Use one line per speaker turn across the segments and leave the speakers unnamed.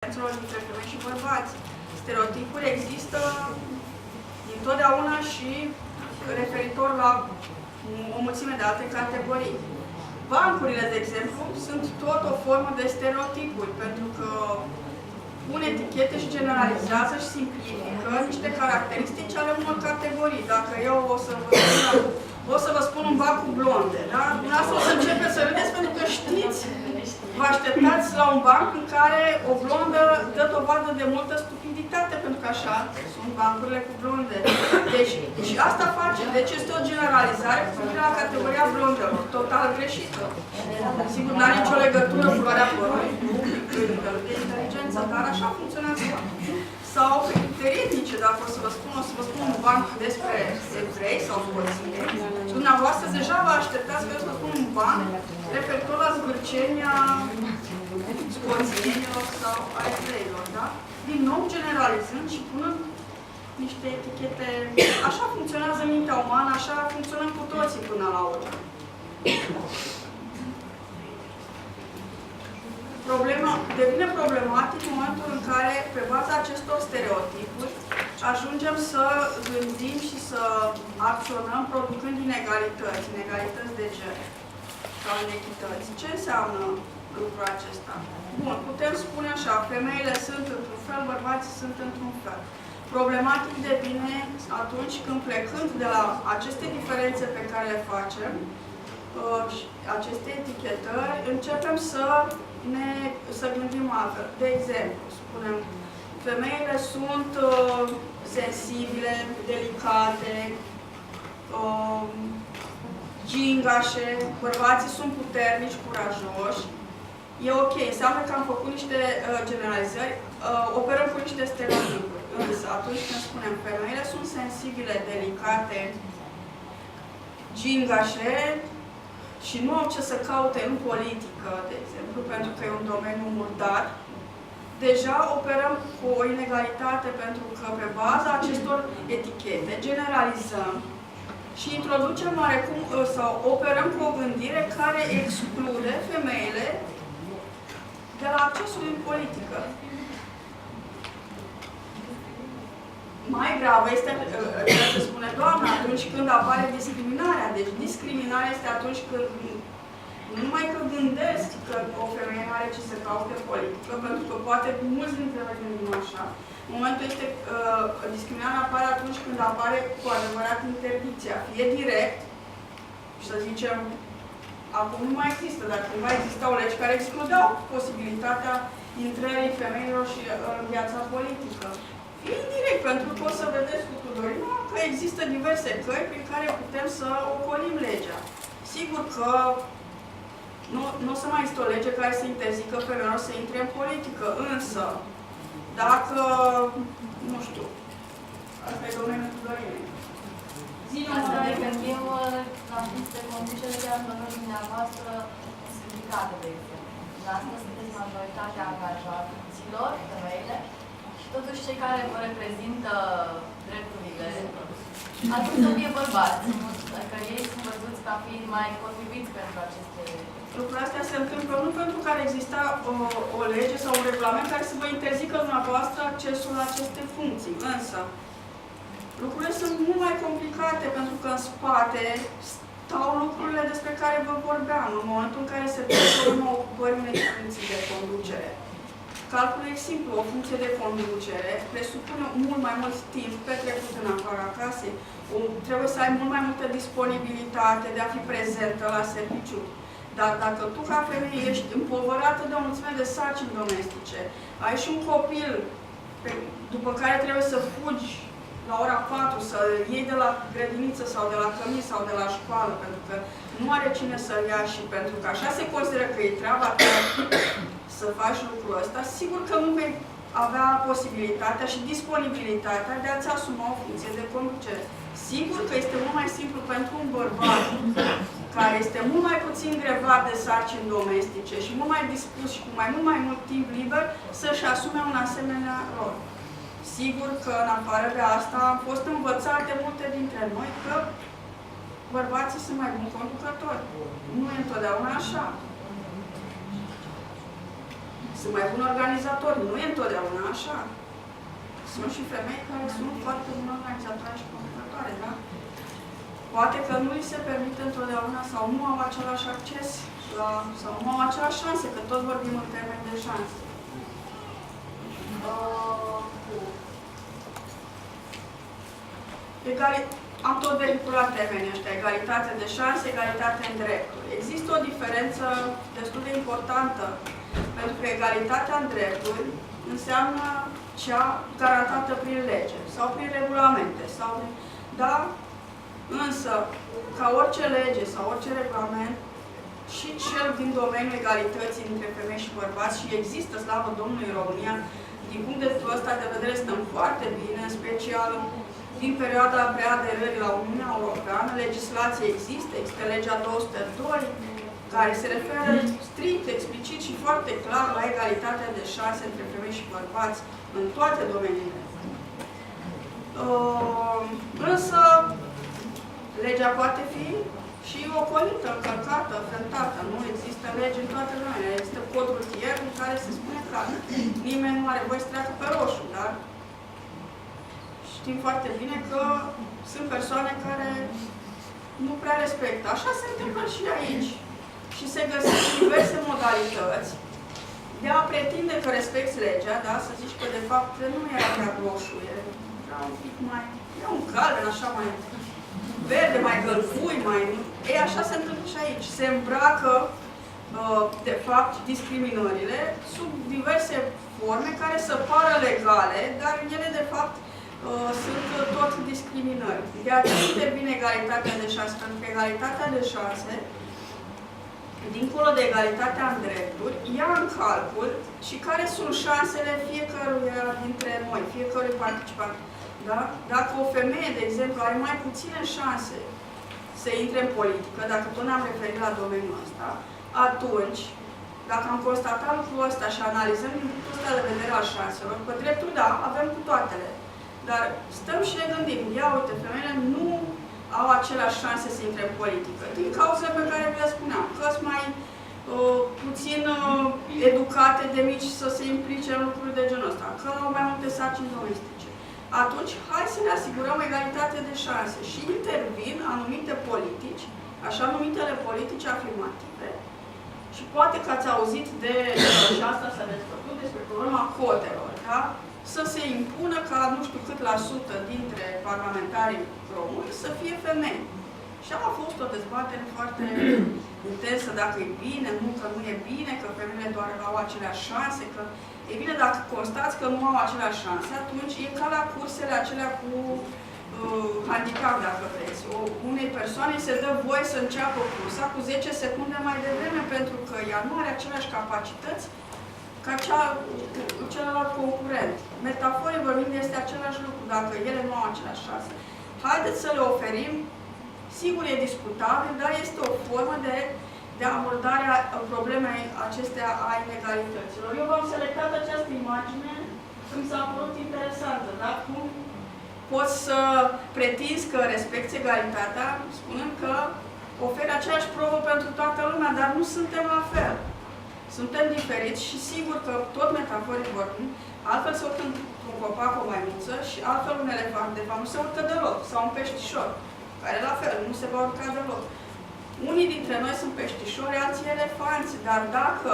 dintre femei și bărbați. Stereotipuri există întotdeauna și referitor la o mulțime de alte categorii. Bancurile, de exemplu, sunt tot o formă de stereotipuri, pentru că pun etichete și generalizează și simplifică niște caracteristici ale unor categorii. Dacă eu o să vă spun un banc cu blonde, da? Dumneavoastră o să începeți să râdeți pentru că știți, vă așteptați la un banc în care o blondă dă dovadă de multă stupiditate, pentru că așa sunt bancurile cu blonde. Deci, și asta face. Deci este o generalizare cu privire la categoria blondelor, total greșită. Sigur, nu are nicio legătură cu luarea părului, de inteligență, dar așa funcționează. Sau criterii etnice, dacă o să vă spun un banc despre evrei sau scoție. Dumneavoastră deja vă așteptați că eu să vă spun un banc referitor la zgârcenia scoțienilor sau a evreilor, da? Din nou generalizând și punând niște etichete. Așa funcționează mintea umană, așa funcționăm cu toții până la urmă. Devine problematic în momentul în care, pe baza acestor stereotipuri, ajungem să gândim și să acționăm producând inegalități de gen sau inechități. Ce înseamnă lucrul acesta? Bun, putem spune așa, femeile sunt într-un fel, bărbații sunt într-un fel. Problematic devine atunci când, plecând de la aceste diferențe pe care le facem, aceste etichetări, începem să gândim altfel. De exemplu, spunem, femeile sunt sensibile, delicate, gingașe, bărbații sunt puternici, curajoși. E ok, înseamnă că am făcut niște generalizări, operăm cu niște stereotipuri. Însă, atunci când spunem femeile sunt sensibile, delicate, gingașe, și nu au ce să caute în politică, de exemplu, pentru că e un domeniu murdar, deja operăm cu o inegalitate, pentru că pe baza acestor etichete generalizăm și introducem oarecum, sau operăm cu o gândire care exclude femeile de la accesul în politică. Mai gravă este, se spune doamna, atunci când apare discriminarea. Deci discriminarea este atunci când nu numai că gândesc că o femeie nu are ce să caute politică, pentru că poate mulți dintre noi gândim așa. În momentul este, discriminarea apare atunci când apare cu adevărat interdicția. Fie direct, și să zicem, acum nu mai există, dar cumva existau legi care excludeau posibilitatea intrării femeilor și în viața politică. Indirect, pentru că o să vedeți cu Tudorina că există diverse căi prin care putem să ocolim legea. Sigur că nu o să mai este o lege care să interzică femeilor să intre în politică, însă, dacă, nu știu, asta e domeniul Tudorinei.
Asta de când eu la funcție de conducere de anul dumneavoastră în sindicate, de exemplu. Asta sunteți majoritatea angajaților, femeile, totuși cei care vă reprezintă drepturile atunci să fie bărbați. Dacă ei sunt văzuți ca fiind mai potriviți pentru aceste...
Lucrurile astea se întâmplă nu pentru că ar exista o lege sau un regulament care să vă interzică dumneavoastră accesul la aceste funcții. Însă, lucrurile sunt mult mai complicate pentru că în spate stau lucrurile despre care vă vorbeam în momentul în care se transformă ocupări unei funcții de conducere. Calculul e simplu, o funcție de conducere presupune mult mai mult timp petrecut în afara casei. Trebuie să ai mult mai multă disponibilitate de a fi prezentă la serviciu. Dar dacă tu, ca femeie, ești împovărată de o mulțime de sarcini domestice, ai și un copil după care trebuie să fugi la ora 4, să iei de la grădiniță sau de la cămin sau de la școală, pentru că nu are cine să-l ia și pentru că așa se consideră că e treaba ta să faci lucrul ăsta, sigur că nu vei avea posibilitatea și disponibilitatea de a-ți asuma o funcție de conducere. Sigur că este mult mai simplu pentru un bărbat care este mult mai puțin grevat de sarcini domestice și mult mai dispus și cu mult mai mult timp liber să-și asume un asemenea rol. Sigur că în afară de asta am fost învățate multe dintre noi că bărbații sunt mai buni conducători. Nu e întotdeauna așa. sunt mai buni organizatori. Nu e întotdeauna așa. Sunt și femei care sunt foarte bune organizatoare și comunicatoare, da? Poate că nu li se permite întotdeauna sau nu au același acces sau nu au aceleași șanse, că tot vorbim în termeni de șanse. Am tot vehiculat termenii ăștia, egalitate de șanse, egalitate în drepturi. Există o diferență destul de importantă, pentru că egalitatea în drepturi înseamnă cea garantată prin lege sau prin regulamente. Da? Însă, ca orice lege sau orice regulament, și cel din domeniul egalității dintre femei și bărbați, și există, slavă Domnului, în România, din punctul ăsta de vedere stăm foarte bine, în special din perioada preaderării la Uniunea Europeană. Legislație există legea 202, care se referă strict, explicit și foarte clar la egalitatea de șanse între femei și bărbați în toate domeniile. Însă, legea poate fi și ocolită, încălcată, frântată. Nu există lege în toate domeniile. Există cod rutier în care se spune clar. Nimeni nu are voie să treacă pe roșu, dar știm foarte bine că sunt persoane care nu prea respectă. Așa se întâmplă și aici. Și se găsesc diverse modalități de a pretinde că respecti legea, da? Să zici că de fapt nu era chiar roșu, era un pic mai, era un galben așa mai verde, mai gălfui, mai... Ei, așa se întâmplă și aici. Se îmbracă, de fapt, discriminările sub diverse forme care să pară legale, dar ele, de fapt, sunt tot discriminări. De aceea intervine egalitatea de șanse, pentru că egalitatea de șanse, dincolo de egalitatea în drepturi, ia în calcul și care sunt șansele fiecăruia dintre noi, fiecărui participant. Da? Dacă o femeie, de exemplu, are mai puține șanse să intre în politică, dacă tot ne-am referit la domeniul ăsta, atunci, dacă am constatat lucrul ăsta și analizăm din punctul ăsta de vedere al șanselor, că dreptul, da, avem cu toatele, dar stăm și ne gândim, ia uite, femeile nu au aceleași șanse să intre în politică, din cauzele pe care vi le spuneam, că sunt mai puțin educate de mici să se implice în lucruri de genul ăsta, că au mai multe sarcini domestice. Atunci, hai să ne asigurăm egalitate de șanse și intervin anumite politici, așa numitele politici afirmative, și poate că ați auzit de, și asta s-a dezbătut, despre problema cotelor, da? Să se impună ca nu știu cât la sută dintre parlamentarii români să fie femei. Și a fost o dezbatere foarte intensă, dacă e bine, nu, că nu e bine, că femeile doar au aceleași șanse, că... E bine, dacă constați că nu au aceleași șanse, atunci e ca la cursele acelea cu handicap, dacă vreți. Unei persoane se dă voie să înceapă cursa cu 10 secunde mai devreme, pentru că ea nu are aceleași capacități ca celălalt concurent. Metaforic vorbind, este același lucru, dacă ele nu au aceleași șanse. Haideți să le oferim, sigur e discutabil, dar este o formă de abordare a problemei acestea a inegalităților. Eu v-am selectat această imagine, mi s-a părut interesantă, da? Cum poți să pretinzi că respecti egalitatea, spunând că oferi aceeași probă pentru toată lumea, dar nu suntem la fel. Suntem diferiți și sigur că, tot metaforic vorbind, altfel se urcă într-un copac o maimuță și altfel un elefant, de fapt, nu se urcă deloc, sau un peștișor, care la fel, nu se va urca deloc. Unii dintre noi sunt peștișori, alții elefanți, dar dacă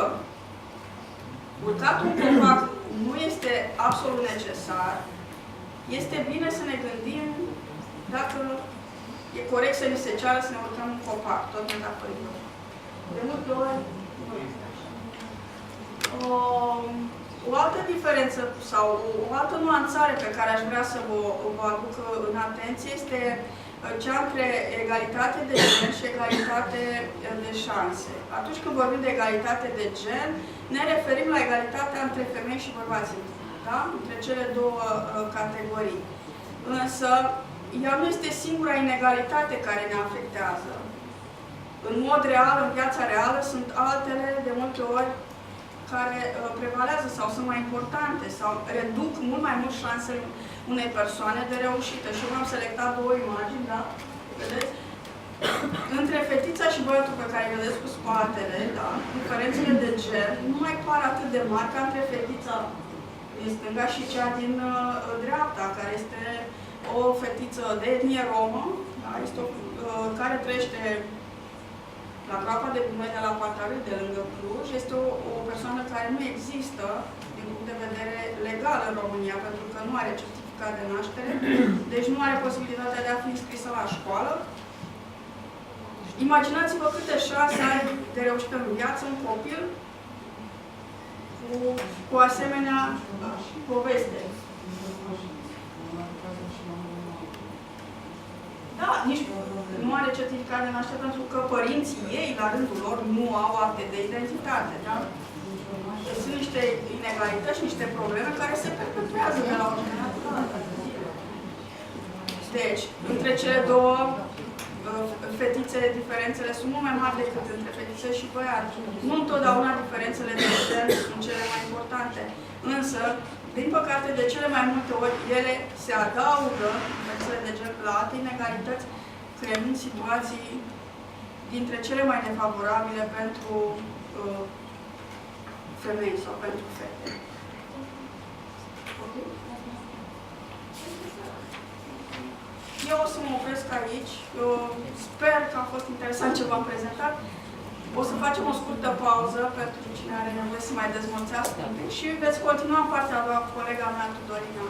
urcatul în copac nu este absolut necesar, este bine să ne gândim dacă e corect să ni se ceară să ne urcăm în copac, tot metaforic. De multe ori nu este așa. O altă diferență sau o altă nuanțare pe care aș vrea să vă aduc în atenție este cea între egalitate de gen și egalitate de șanse. Atunci când vorbim de egalitate de gen, ne referim la egalitatea între femei și bărbați, da? Între cele două categorii. Însă, ea nu este singura inegalitate care ne afectează. În mod real, în viața reală, sunt altele, de multe ori, care prevalează sau sunt mai importante sau reduc mult mai mult șansele unei persoane de reușită. Și eu am selectat două imagini, da? Vedeți? Între fetița și băiatul pe care îi vedeți cu spatele, da, diferențele de gen nu mai par atât de mari ca între fetița din stânga și cea din dreapta, care este o fetiță de etnie romă, da, este care trăiește la groapa de Bumene, la Pantarât, de lângă Cluj. Este o persoană care nu există din punct de vedere legal în România, pentru că nu are certificat de naștere, deci nu are posibilitatea de a fi înscrisă la școală. Imaginați-vă câte șanse ai de reușit în viață un copil cu asemenea poveste. Da, nici nu are certificat de naștere pentru că părinții ei, la rândul lor, nu au acte de identitate. Da? Deci sunt niște inegalități, niște probleme care se perpetuează de la o generație. Deci, între cele două fetițe, diferențele sunt mult mai mari decât între fetițe și băiați. Nu întotdeauna diferențele de gen sunt cele mai importante. Însă, din păcate, de cele mai multe ori, ele se adaugă, diferențele de gen, la alte inegalități, creând situații dintre cele mai nefavorabile pentru femei sau pentru fete. Okay? Eu o să mă opresc aici. Sper că a fost interesant ce v-am prezentat. O să facem o scurtă pauză pentru cine are nevoie să mai dezmorțească și veți continua partea a doua cu colega mea, Tudorina.